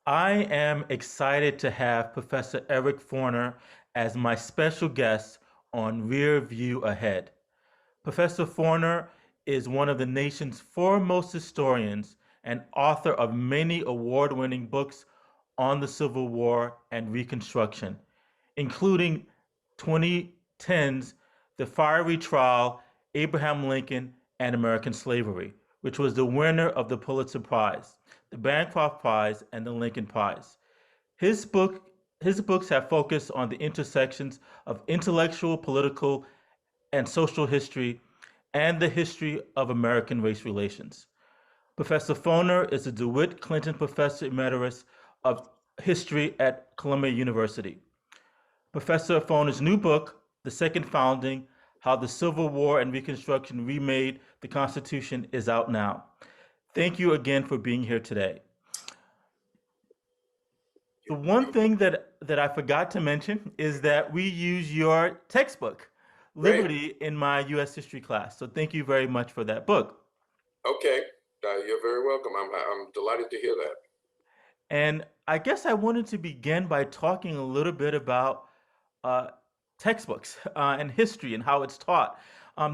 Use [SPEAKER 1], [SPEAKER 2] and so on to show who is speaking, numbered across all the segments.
[SPEAKER 1] I am excited to have Professor Eric Foner as my special guest on Rear View Ahead. Professor Foner is one of the nation's foremost historians and author of many award winning books on the Civil War and Reconstruction, including 2010's The Fiery Trial, Abraham Lincoln and American Slavery, which was the winner of the Pulitzer Prize, the Bancroft Prize, and the Lincoln Prize. His book his books have focused on the intersections of intellectual, political, and social history and the history of American race relations. Professor Foner is a DeWitt Clinton Professor Emeritus of History at Columbia University. Professor Foner's new book, The Second Founding: How the Civil War and Reconstruction Remade the Constitution, is out now. Thank you again for being here today. The one thing that I forgot to mention is that we use your textbook,
[SPEAKER 2] Great.
[SPEAKER 1] Liberty, in my U.S. history class. So thank you very much for that book.
[SPEAKER 2] Okay. You're very welcome. I'm delighted to hear that.
[SPEAKER 1] And I guess I wanted to begin by talking a little bit about uh, textbooks and history and how it's taught.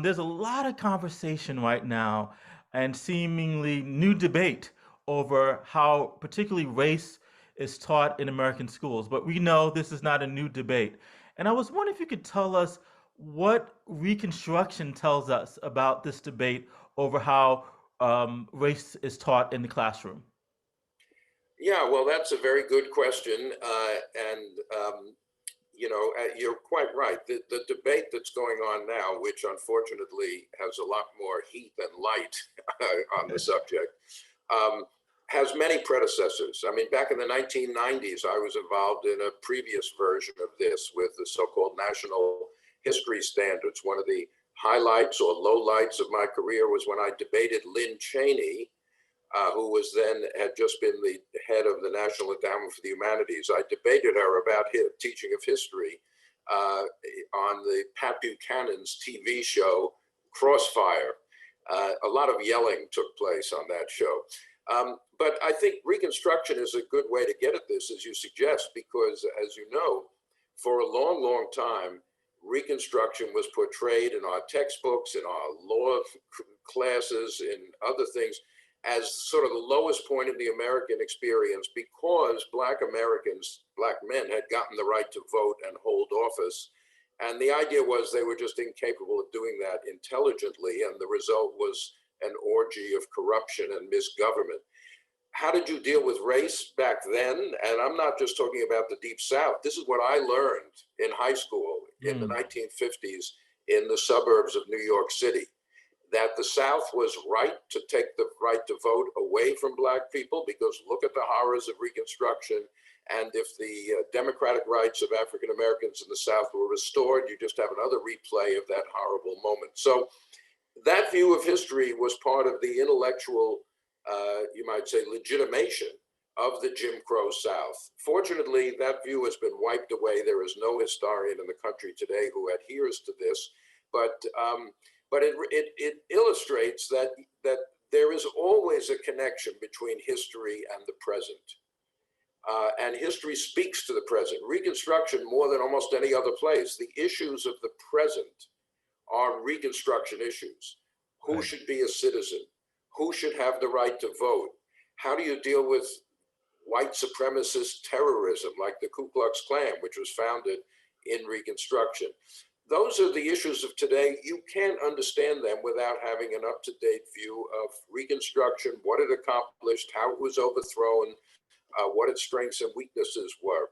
[SPEAKER 1] There's a lot of conversation right now and seemingly new debate over how, particularly, race is taught in American schools. But we know this is not a new debate. And I was wondering if you could tell us what Reconstruction tells us about this debate over how race is taught in the classroom.
[SPEAKER 2] Yeah, well, that's a very good question. You're quite right. The debate that's going on now, which unfortunately has a lot more heat than light on the subject, um, has many predecessors. I mean, back in the 1990s, I was involved in a previous version of this with the so-called National History Standards. One of the highlights or lowlights of my career was when I debated Lynn Cheney, who was then had just been the head of the National Endowment for the Humanities. I debated her about his teaching of history on the Pat Buchanan's TV show Crossfire. A lot of yelling took place on that show. But I think Reconstruction is a good way to get at this, as you suggest, because, as you know, for a long, long time, Reconstruction was portrayed in our textbooks, in our law classes, in other things, as sort of the lowest point of the American experience because Black Americans, Black men, had gotten the right to vote and hold office. And the idea was they were just incapable of doing that intelligently, and the result was an orgy of corruption and misgovernment. How did you deal with race back then? And I'm not just talking about the Deep South. This is what I learned in high school in the
[SPEAKER 1] Mm,
[SPEAKER 2] 1950s in the suburbs of New York City, that the South was right to take the right to vote away from Black people because look at the horrors of Reconstruction. And if the democratic rights of African Americans in the South were restored, you just have another replay of that horrible moment. So that view of history was part of the intellectual, you might say, legitimation of the Jim Crow South. Fortunately, that view has been wiped away. There is no historian in the country today who adheres to this, but it illustrates that there is always a connection between history and the present. And history speaks to the present. Reconstruction, more than almost any other place, the issues of the present are Reconstruction issues. Who
[SPEAKER 1] right.
[SPEAKER 2] should be a citizen? Who should have the right to vote? How do you deal with white supremacist terrorism like the Ku Klux Klan, which was founded in Reconstruction? Those are the issues of today. You can't understand them without having an up-to-date view of Reconstruction, what it accomplished, how it was overthrown, what its strengths and weaknesses were.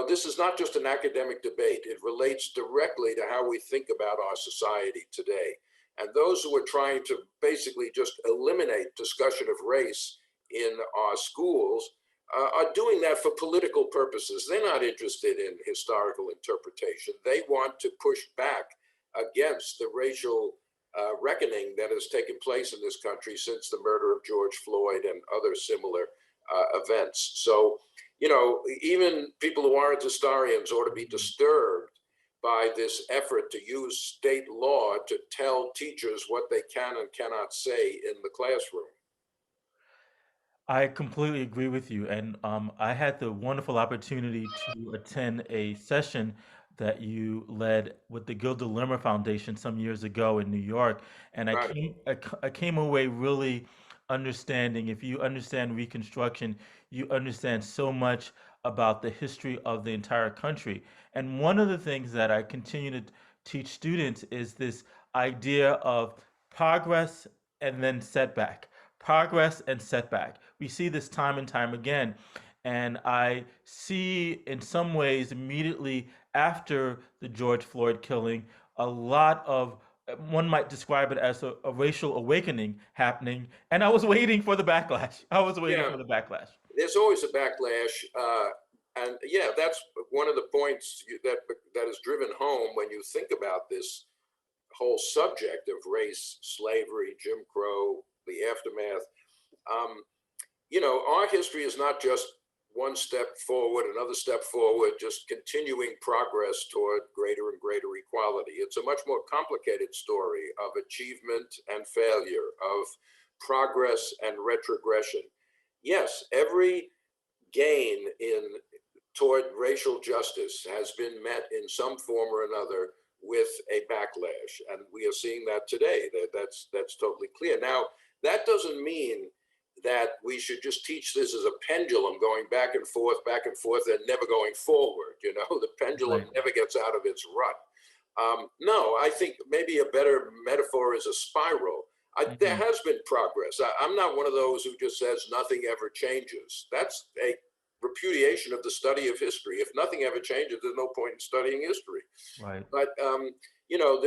[SPEAKER 2] This is not just an academic debate. It relates directly to how we think about our society today. And those who are trying to basically just eliminate discussion of race in our schools are doing that for political purposes. They're not interested in historical interpretation. They want to push back against the racial reckoning that has taken place in this country since the murder of George Floyd and other similar events. So, even people who aren't historians ought to be disturbed by this effort to use state law to tell teachers what they can and cannot say in the classroom.
[SPEAKER 1] I completely agree with you. And I had the wonderful opportunity to attend a session that you led with the Gilda Limmer Foundation some years ago in New York. And
[SPEAKER 2] Right.
[SPEAKER 1] I came away really understanding, if you understand Reconstruction, you understand so much about the history of the entire country. And one of the things that I continue to teach students is this idea of progress and then setback, progress and setback. We see this time and time again. And I see in some ways immediately after the George Floyd killing, a lot of, one might describe it as a racial awakening happening. And I was waiting for the backlash. I was waiting
[SPEAKER 2] Yeah,
[SPEAKER 1] for the backlash.
[SPEAKER 2] there's always a backlash, and yeah, that's one of the points that is driven home when you think about this whole subject of race, slavery, Jim Crow, the aftermath. Um, our history is not just one step forward, another step forward, just continuing progress toward greater and greater equality. It's a much more complicated story of achievement and failure, of progress and retrogression. Yes, every gain in toward racial justice has been met in some form or another with a backlash, and we are seeing that today. That's totally clear. Now, that doesn't mean that we should just teach this as a pendulum going back and forth, and never going forward. The pendulum
[SPEAKER 1] Right.
[SPEAKER 2] never gets out of its rut. No, I think maybe a better metaphor is a spiral. There
[SPEAKER 1] Mhm.
[SPEAKER 2] has been progress. I'm not one of those who just says nothing ever changes. That's a repudiation of the study of history. If nothing ever changes, there's no point in studying history.
[SPEAKER 1] Right.
[SPEAKER 2] But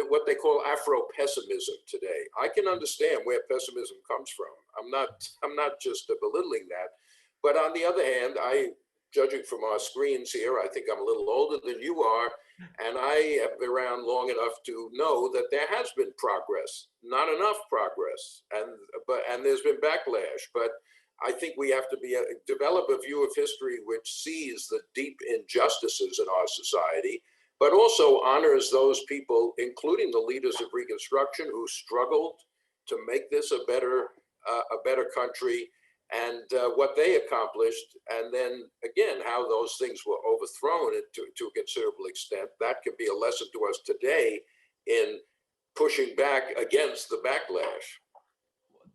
[SPEAKER 2] what they call Afro-pessimism today. I can understand where pessimism comes from. I'm not just belittling that. But on the other hand, judging from our screens here, I think I'm a little older than you are, and I have been around long enough to know that there has been progress, not enough progress, and there's been backlash. But I think we have to develop a view of history which sees the deep injustices in our society, but also honors those people, including the leaders of Reconstruction, who struggled to make this a better country, and what they accomplished, and then again how those things were overthrown to a considerable extent. That can be a lesson to us today in pushing back against the backlash.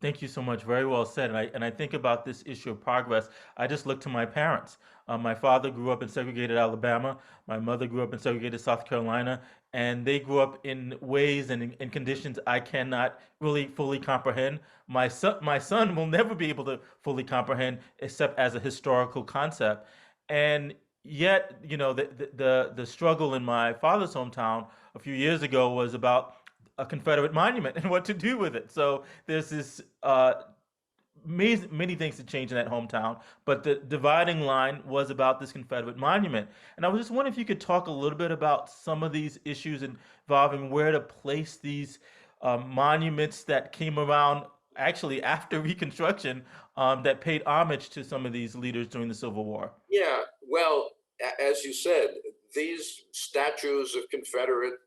[SPEAKER 1] Thank you so much. Very well said. And I think about this issue of progress. I just look to my parents. My father grew up in segregated Alabama. My mother grew up in segregated South Carolina, and they grew up in ways and in conditions I cannot really fully comprehend. My son will never be able to fully comprehend, except as a historical concept. And yet, the struggle in my father's hometown a few years ago was about a Confederate monument and what to do with it. So there's this many things to change in that hometown, but the dividing line was about this Confederate monument. And I was just wondering if you could talk a little bit about some of these issues involving where to place these monuments that came around actually after Reconstruction, that paid homage to some of these leaders during the Civil War.
[SPEAKER 2] Yeah, well, as you said, these statues of Confederate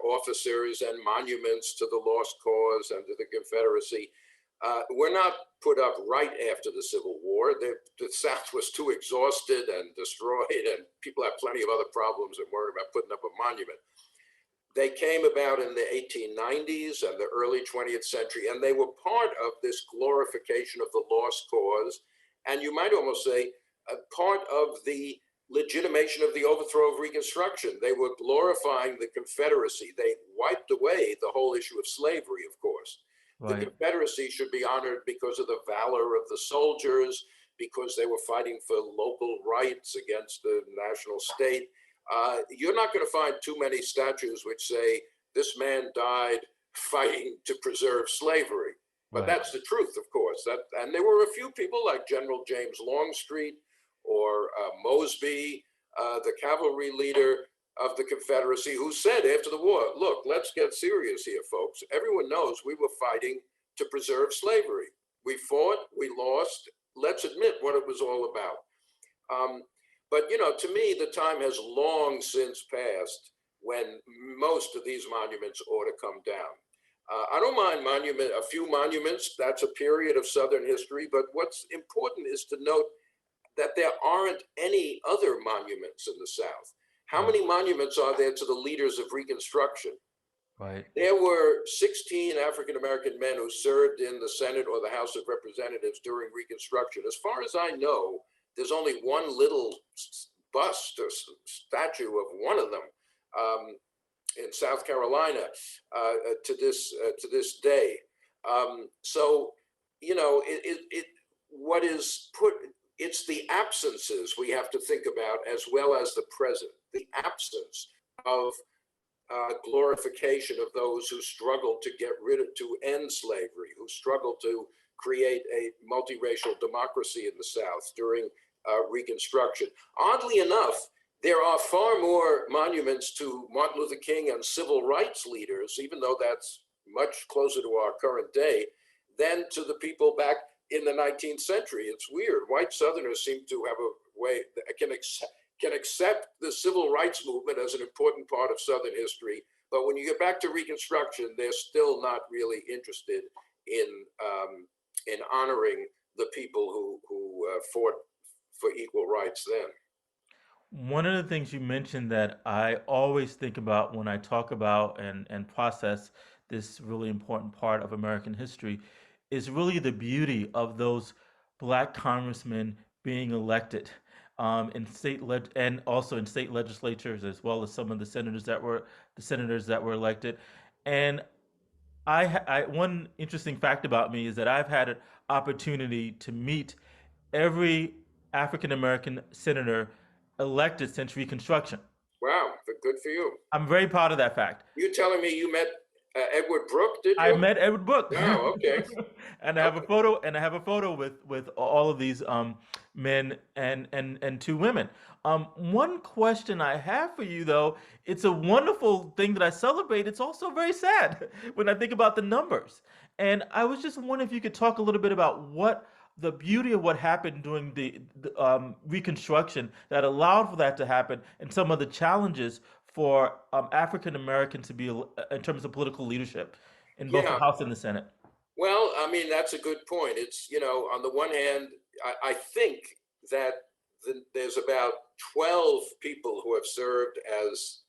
[SPEAKER 2] officers and monuments to the lost cause and to the Confederacy were not put up right after the Civil War. The South was too exhausted and destroyed, and people had plenty of other problems and worried about putting up a monument. They came about in the 1890s and the early 20th century, and they were part of this glorification of the lost cause. And you might almost say part of the legitimation of the overthrow of Reconstruction. They were glorifying the Confederacy. They wiped away the whole issue of slavery, of course. The
[SPEAKER 1] Right.
[SPEAKER 2] Confederacy should be honored because of the valor of the soldiers, because they were fighting for local rights against the national state. You're not going to find too many statues which say this man died fighting to preserve slavery. But
[SPEAKER 1] Right.
[SPEAKER 2] that's the truth, of course. And there were a few people like General James Longstreet or Mosby, the cavalry leader of the Confederacy, who said after the war, look, let's get serious here, folks. Everyone knows we were fighting to preserve slavery. We fought, we lost. Let's admit what it was all about. Um, but to me, the time has long since passed when most of these monuments ought to come down. I don't mind a few monuments. That's a period of Southern history. But what's important is to note that there aren't any other monuments in the South. How
[SPEAKER 1] Right.
[SPEAKER 2] many monuments are there to the leaders of Reconstruction?
[SPEAKER 1] Right.
[SPEAKER 2] There were 16 African American men who served in the Senate or the House of Representatives during Reconstruction. As far as I know, there's only one little bust or statue of one of them in South Carolina to this day. So, you know, what is put, it's the absences we have to think about as well as the present. The absence of glorification of those who struggled to to end slavery, who struggled to create a multiracial democracy in the South during Reconstruction. Oddly enough, there are far more monuments to Martin Luther King and civil rights leaders, even though that's much closer to our current day, than to the people back in the 19th century. It's weird. White Southerners seem to have a way that can accept the civil rights movement as an important part of Southern history. But when you get back to Reconstruction, they're still not really interested in honoring the people who fought for equal rights then.
[SPEAKER 1] One of the things you mentioned that I always think about when I talk about and process this really important part of American history is really the beauty of those black congressmen being elected in and also in state legislatures, as well as some of the senators that were elected. And one interesting fact about me is that I've had an opportunity to meet every African American senator elected since Reconstruction.
[SPEAKER 2] Wow, good for you.
[SPEAKER 1] I'm very proud of that fact.
[SPEAKER 2] You telling me you met Edward Brooke, did
[SPEAKER 1] I
[SPEAKER 2] you?
[SPEAKER 1] met Edward Brooke.
[SPEAKER 2] Wow, okay.
[SPEAKER 1] And I have a
[SPEAKER 2] Okay.
[SPEAKER 1] photo with all of these men and two women. One question I have for you though, it's a wonderful thing that I celebrate. It's also very sad when I think about the numbers. And I was just wondering if you could talk a little bit about what the beauty of what happened during the Reconstruction that allowed for that to happen, and some of the challenges for African Americans to be in terms of political leadership in both the
[SPEAKER 2] Yeah.
[SPEAKER 1] House and the Senate.
[SPEAKER 2] Well, I mean, that's a good point. It's, you know, on the one hand, I think that there's about 12 people who have served as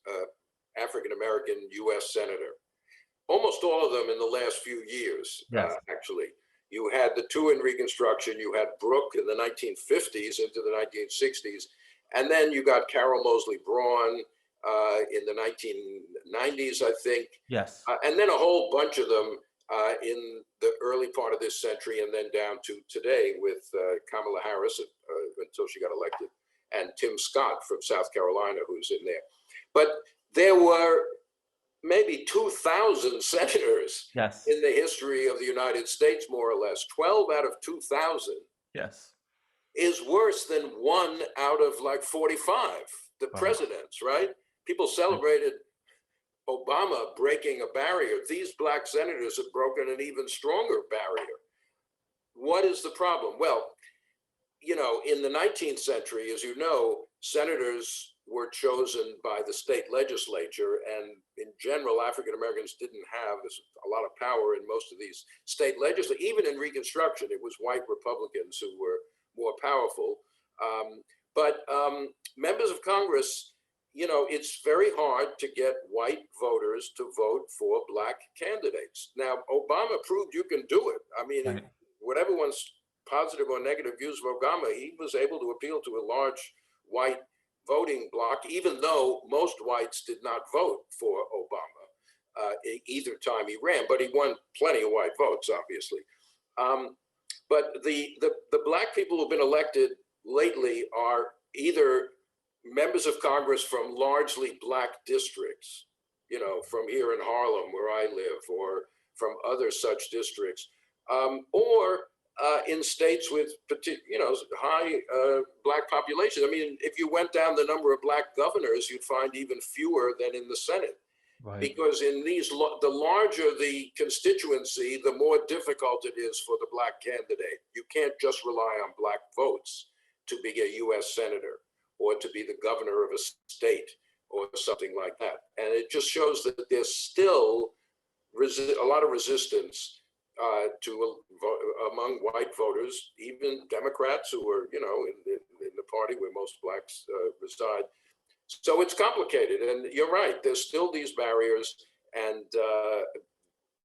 [SPEAKER 2] African American US Senator. Almost all of them in the last few years,
[SPEAKER 1] Yes.
[SPEAKER 2] actually. You had the two in Reconstruction, you had Brooke in the 1950s into the 1960s, and then you got Carol Moseley Braun in the 1990s, I think,
[SPEAKER 1] Yes.
[SPEAKER 2] and then a whole bunch of them in the early part of this century, and then down to today with Kamala Harris until she got elected, and Tim Scott from South Carolina, who's in there. But there were maybe 2,000 senators
[SPEAKER 1] Yes.
[SPEAKER 2] in the history of the United States, more or less. 12 out of 2,000
[SPEAKER 1] Yes.
[SPEAKER 2] is worse than 1 out of like 45, the
[SPEAKER 1] Right.
[SPEAKER 2] presidents, right? People celebrated Obama breaking a barrier. These black senators have broken an even stronger barrier. What is the problem? Well, you know, in the 19th century, as you know, senators were chosen by the state legislature, and in general, African Americans didn't have a lot of power in most of these state legislatures. Even in Reconstruction, it was white Republicans who were more powerful. But members of Congress, you know, it's very hard to get white voters to vote for black candidates. Now, Obama proved you can do it. I mean,
[SPEAKER 1] Right.
[SPEAKER 2] whatever one's positive or negative views of Obama, he was able to appeal to a large white voting bloc, even though most whites did not vote for Obama either time he ran, but he won plenty of white votes, obviously. But the black people who've been elected lately are either members of Congress from largely black districts, you know, from here in Harlem where I live, or from other such districts, or in states with, you know, high black populations. I mean, if you went down the number of black governors, you'd find even fewer than in the Senate.
[SPEAKER 1] Right.
[SPEAKER 2] Because in these, the larger the constituency, the more difficult it is for the black candidate. You can't just rely on black votes to be a US senator or to be the governor of a state or something like that. And it just shows that there's still a lot of resistance among white voters, even Democrats who are, in the party where most blacks reside. So it's complicated, and you're right. There's still these barriers, and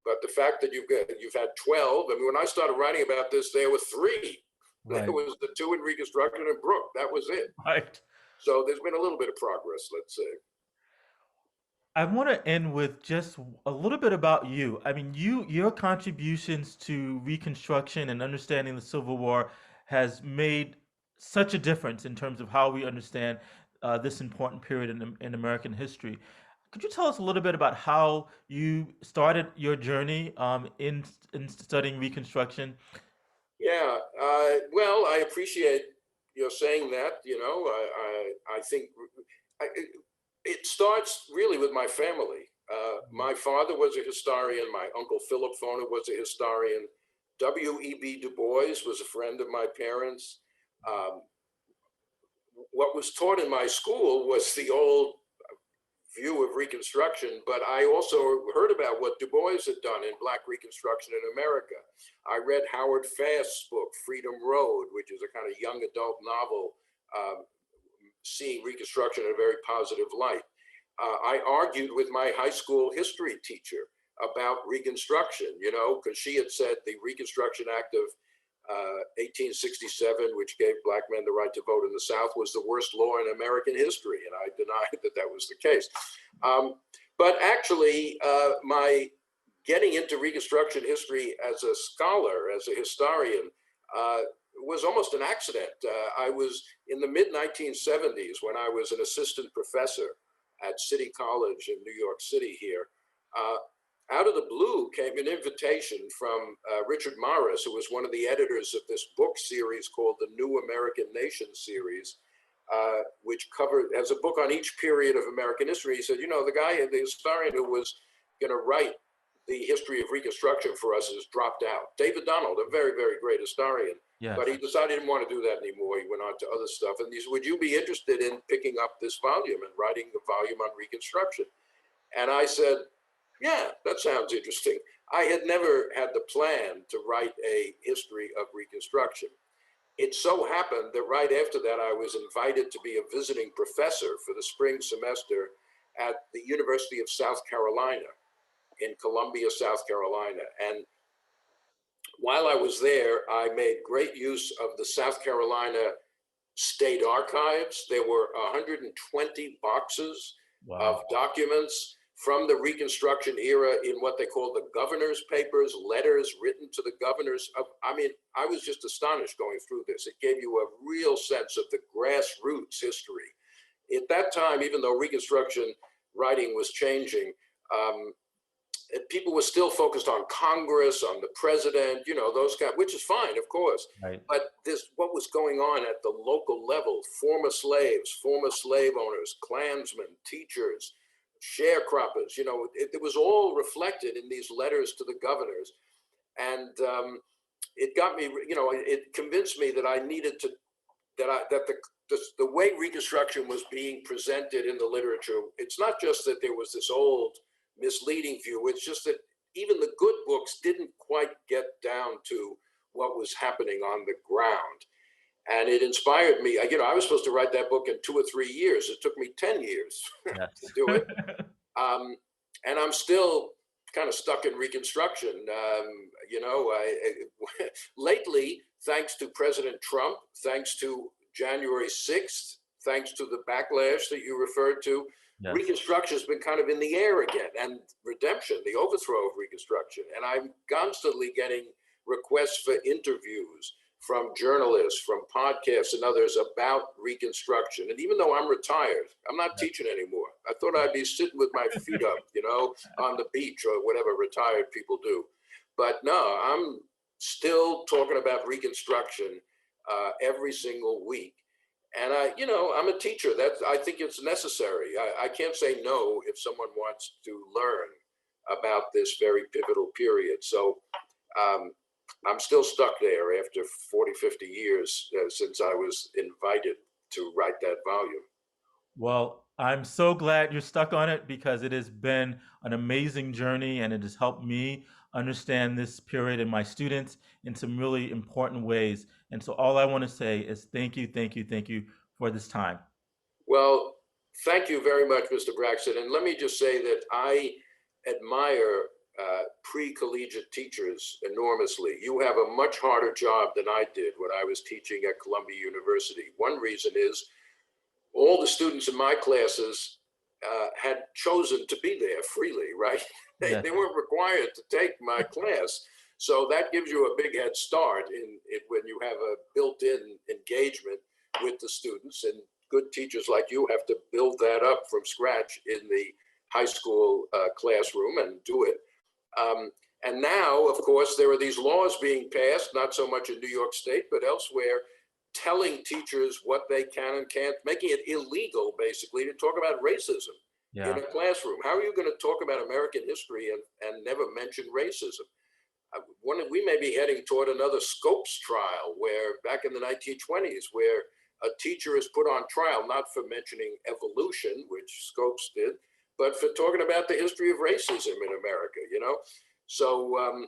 [SPEAKER 2] but the fact that you've had 12. I mean, when I started writing about this, there were 3.
[SPEAKER 1] Right.
[SPEAKER 2] There was the 2 in Reconstruction and Brooke. That was it.
[SPEAKER 1] Right.
[SPEAKER 2] So there's been a little bit of progress, let's say.
[SPEAKER 1] I want to end with just a little bit about you. I mean, your contributions to Reconstruction and understanding the Civil War has made such a difference in terms of how we understand this important period in American history. Could you tell us a little bit about how you started your journey in studying Reconstruction?
[SPEAKER 2] Yeah. Well, I appreciate saying that. I think it starts really with my family. My father was a historian. My uncle Philip Foner was a historian. W.E.B. Du Bois was a friend of my parents. What was taught in my school was the old view of Reconstruction, but I also heard about what Du Bois had done in Black Reconstruction in America. I read Howard Fast's book, Freedom Road, which is a kind of young adult novel seeing Reconstruction in a very positive light. I argued with my high school history teacher about Reconstruction, because she had said the Reconstruction Act of 1867, which gave black men the right to vote in the South, was the worst law in American history, and I denied that that was the case. But actually, my getting into Reconstruction history as a scholar, as a historian, was almost an accident. I was in the mid-1970s when I was an assistant professor at City College in New York City here. Out of the blue came an invitation from Richard Morris, who was one of the editors of this book series called the New American Nation series, which has a book on each period of American history. He said, the historian who was going to write the history of Reconstruction for us has dropped out. David Donald, a very, very great historian,
[SPEAKER 1] Yes.
[SPEAKER 2] but he decided he didn't want to do that anymore. He went on to other stuff. And he said, would you be interested in picking up this volume and writing a volume on Reconstruction? And I said, yeah, that sounds interesting. I had never had the plan to write a history of Reconstruction. It so happened that right after that, I was invited to be a visiting professor for the spring semester at the University of South Carolina in Columbia, South Carolina. And while I was there, I made great use of the South Carolina State Archives. There were 120 boxes of documents from the Reconstruction era in what they call the governor's papers, letters written to the governors. I was just astonished going through this. It gave you a real sense of the grassroots history. At that time, even though Reconstruction writing was changing, people were still focused on Congress, on the president, those guys, which is fine, of course.
[SPEAKER 1] Right.
[SPEAKER 2] But what was going on at the local level, former slaves, former slave owners, Klansmen, teachers, sharecroppers, it was all reflected in these letters to the governors. And it got me, it convinced me that I needed to, that the way Reconstruction was being presented in the literature, it's not just that there was this old misleading view, it's just that even the good books didn't quite get down to what was happening on the ground. And it inspired me. I was supposed to write that book in 2 or 3 years. It took me 10 years
[SPEAKER 1] Yes.
[SPEAKER 2] to do it. And I'm still kind of stuck in Reconstruction. Lately, thanks to President Trump, thanks to January 6th, thanks to the backlash that you referred to, yes, Reconstruction has been kind of in the air again, and redemption, the overthrow of Reconstruction. And I'm constantly getting requests for interviews from journalists, from podcasts and others about Reconstruction. And even though I'm retired, I'm not teaching anymore. I thought I'd be sitting with my feet up, on the beach or whatever retired people do. But no, I'm still talking about Reconstruction every single week. And I'm a teacher. I think it's necessary. I can't say no if someone wants to learn about this very pivotal period. So I'm still stuck there after 40, 50 years since I was invited to write that volume.
[SPEAKER 1] Well, I'm so glad you're stuck on it because it has been an amazing journey and it has helped me understand this period and my students in some really important ways. And so all I want to say is thank you, thank you, thank you for this time.
[SPEAKER 2] Well, thank you very much, Mr. Braxton. And let me just say that I admire pre-collegiate teachers enormously. You have a much harder job than I did when I was teaching at Columbia University. One reason is all the students in my classes had chosen to be there freely, right?
[SPEAKER 1] Yes.
[SPEAKER 2] They weren't required to take my class. So that gives you a big head start in it when you have a built-in engagement with the students. And good teachers like you have to build that up from scratch in the high school classroom and do it. And now, of course, there are these laws being passed, not so much in New York State, but elsewhere, telling teachers what they can and can't, making it illegal, basically, to talk about racism in
[SPEAKER 1] Yeah.
[SPEAKER 2] a classroom. How are you going to talk about American history and never mention racism? We may be heading toward another Scopes trial, where back in the 1920s, where a teacher is put on trial, not for mentioning evolution, which Scopes did, but for talking about the history of racism in America, you know? So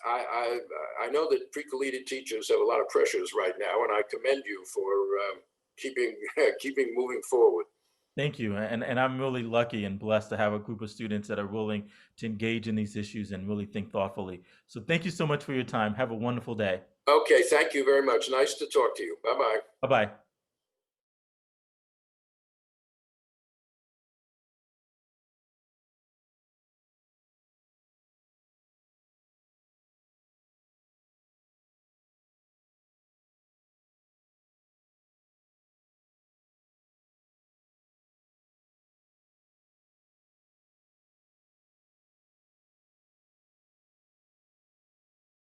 [SPEAKER 2] I know that pre-collegiate teachers have a lot of pressures right now, and I commend you for keeping keeping moving forward.
[SPEAKER 1] Thank you. And I'm really lucky and blessed to have a group of students that are willing to engage in these issues and really think thoughtfully. So thank you so much for your time. Have a wonderful day.
[SPEAKER 2] Okay, thank you very much. Nice to talk to you. Bye-bye.
[SPEAKER 1] Bye bye.